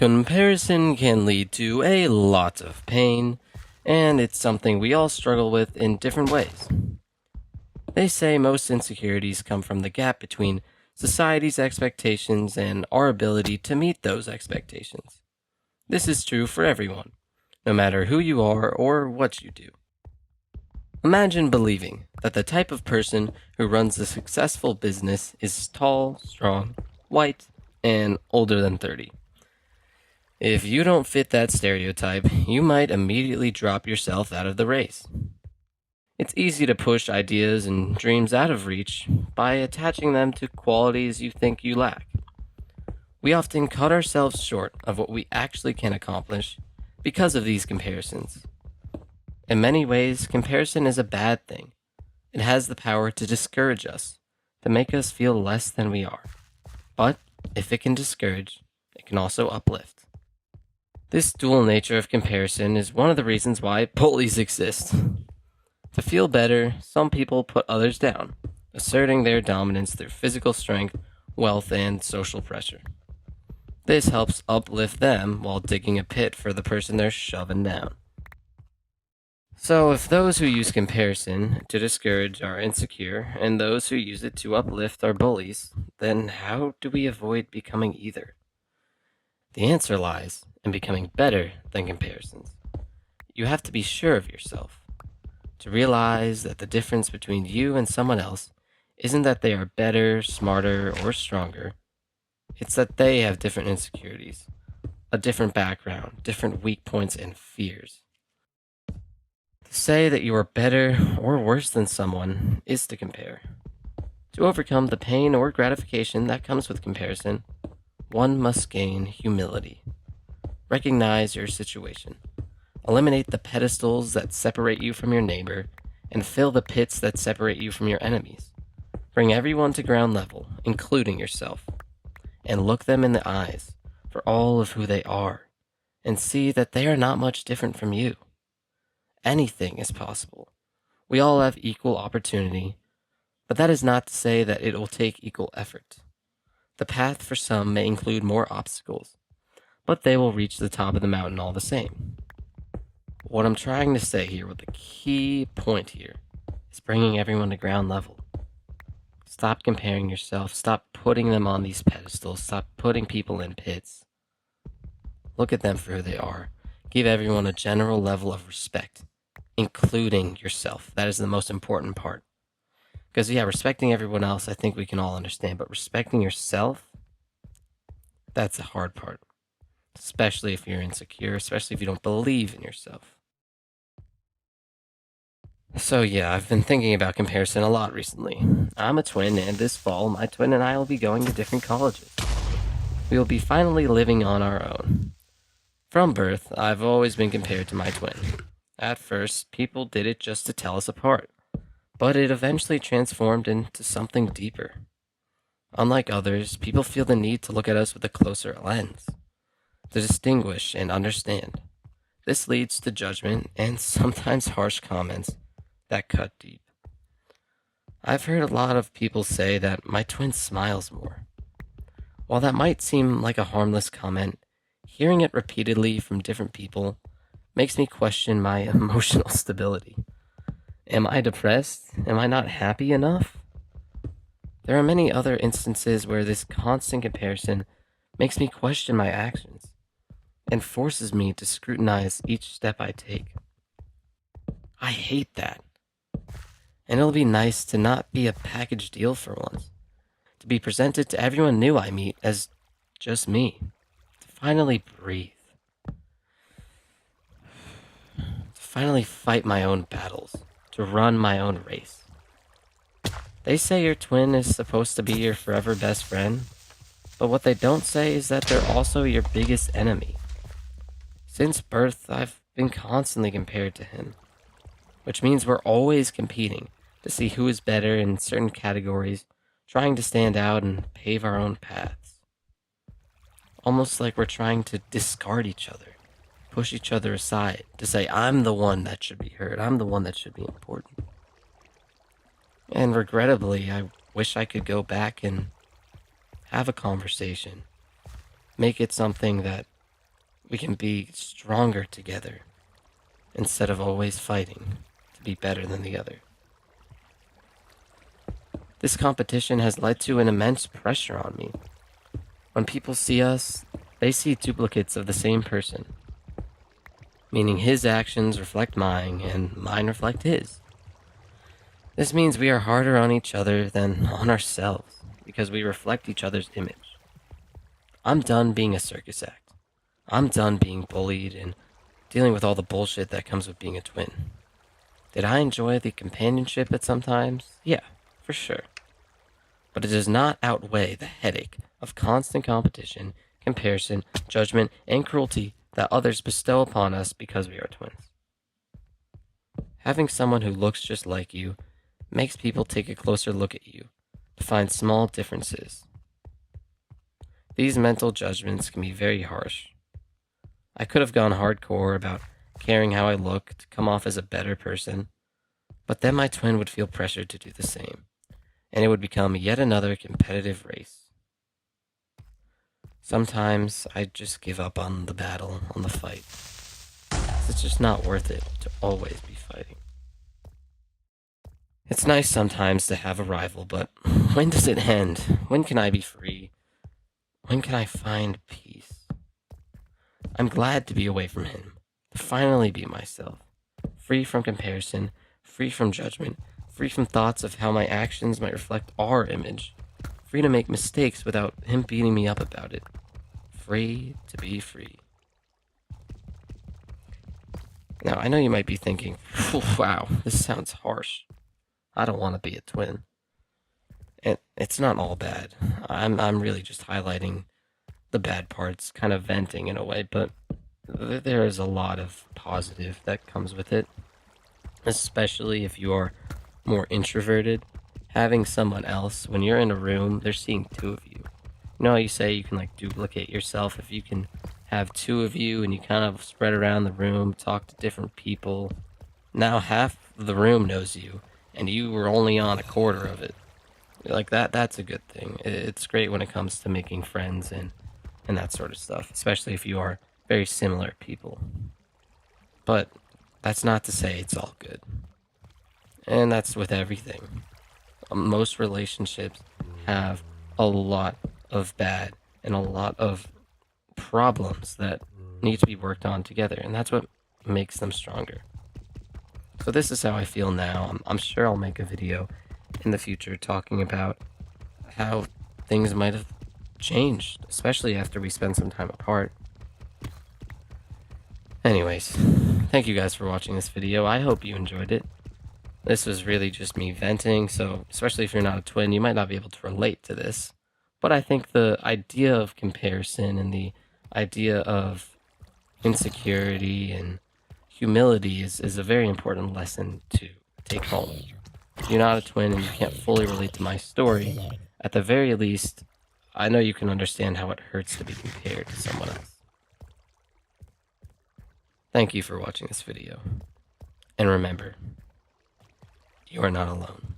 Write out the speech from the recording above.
Comparison can lead to a lot of pain, and it's something we all struggle with in different ways. They say most insecurities come from the gap between society's expectations and our ability to meet those expectations. This is true for everyone, no matter who you are or what you do. Imagine believing that the type of person who runs a successful business is tall, strong, white, and older than 30. If you don't fit that stereotype, you might immediately drop yourself out of the race. It's easy to push ideas and dreams out of reach by attaching them to qualities you think you lack. We often cut ourselves short of what we actually can accomplish because of these comparisons. In many ways, comparison is a bad thing. It has the power to discourage us, to make us feel less than we are. But if it can discourage, it can also uplift. This dual nature of comparison is one of the reasons why bullies exist. To feel better, some people put others down, asserting their dominance through physical strength, wealth, and social pressure. This helps uplift them while digging a pit for the person they're shoving down. So, if those who use comparison to discourage are insecure, and those who use it to uplift are bullies, then how do we avoid becoming either? The answer lies in becoming better than comparisons. You have to be sure of yourself, to realize that the difference between you and someone else isn't that they are better, smarter, or stronger. It's that they have different insecurities, a different background, different weak points, and fears. To say that you are better or worse than someone is to compare. To overcome the pain or gratification that comes with comparison, one must gain humility. Recognize your situation. Eliminate the pedestals that separate you from your neighbor, and fill the pits that separate you from your enemies. Bring everyone to ground level, including yourself, and look them in the eyes for all of who they are, and see that they are not much different from you. Anything is possible. We all have equal opportunity, but that is not to say that it will take equal effort. The path for some may include more obstacles, but they will reach the top of the mountain all the same. What I'm trying to say here, with the key point here, is bringing everyone to ground level. Stop comparing yourself, stop putting them on these pedestals, stop putting people in pits. Look at them for who they are. Give everyone a general level of respect, including yourself. That is the most important part. Because, yeah, respecting everyone else, I think we can all understand. But respecting yourself, that's the hard part. Especially if you're insecure, especially if you don't believe in yourself. So, yeah, I've been thinking about comparison a lot recently. I'm a twin, and this fall, my twin and I will be going to different colleges. We will be finally living on our own. From birth, I've always been compared to my twin. At first, people did it just to tell us apart, but it eventually transformed into something deeper. Unlike others, people feel the need to look at us with a closer lens, to distinguish and understand. This leads to judgment and sometimes harsh comments that cut deep. I've heard a lot of people say that my twin smiles more. While that might seem like a harmless comment, hearing it repeatedly from different people makes me question my emotional stability. Am I depressed? Am I not happy enough? There are many other instances where this constant comparison makes me question my actions and forces me to scrutinize each step I take. I hate that. And it'll be nice to not be a package deal for once, to be presented to everyone new I meet as just me, to finally breathe, to finally fight my own battles, to run my own race. They say your twin is supposed to be your forever best friend, but what they don't say is that they're also your biggest enemy. Since birth, I've been constantly compared to him, which means we're always competing to see who is better in certain categories, trying to stand out and pave our own paths. Almost like we're trying to discard each other, push each other aside, to say, I'm the one that should be heard, I'm the one that should be important. And regrettably, I wish I could go back and have a conversation. Make it something that We can be stronger together instead of always fighting to be better than the other. This competition has led to an immense pressure on me. When people see us, they see duplicates of the same person, meaning his actions reflect mine and mine reflect his. This means we are harder on each other than on ourselves because we reflect each other's image. I'm done being a circus act. I'm done being bullied and dealing with all the bullshit that comes with being a twin. Did I enjoy the companionship at some times? Yeah, for sure. But it does not outweigh the headache of constant competition, comparison, judgment, and cruelty that others bestow upon us because we are twins. Having someone who looks just like you makes people take a closer look at you to find small differences. These mental judgments can be very harsh. I could have gone hardcore about caring how I look to come off as a better person, but then my twin would feel pressured to do the same, and it would become yet another competitive race. Sometimes I just give up on the battle, on the fight. It's just not worth it to always be fighting. It's nice sometimes to have a rival, but when does it end? When can I be free? When can I find peace? I'm glad to be away from him, to finally be myself, free from comparison, free from judgment, free from thoughts of how my actions might reflect our image, free to make mistakes without him beating me up about it, free to be free. Now, I know you might be thinking, wow, this sounds harsh. I don't want to be a twin. And it's not all bad. I'm really just highlighting the bad parts, kind of venting in a way, but there is a lot of positive that comes with it, especially if you are more introverted. Having someone else, when you're in a room, they're seeing two of you. You know how you say you can like duplicate yourself? If you can have two of you and you kind of spread around the room, talk to different people, now half the room knows you, and you were only on a quarter of it. Like that's a good thing. It's great when it comes to making friends and that sort of stuff, especially if you are very similar people. But that's not to say it's all good. And that's with everything. Most relationships have a lot of bad and a lot of problems that need to be worked on together, and that's what makes them stronger. So this is how I feel now. I'm sure I'll make a video in the future talking about how things might have changed, especially after we spend some time apart. Anyways, thank you guys for watching this video. I hope you enjoyed it. This was really just me venting, so especially if you're not a twin, you might not be able to relate to this. But I think the idea of comparison and the idea of insecurity and humility is a very important lesson to take home. If you're not a twin and you can't fully relate to my story, at the very least, I know you can understand how it hurts to be compared to someone else. Thank you for watching this video. And remember, you are not alone.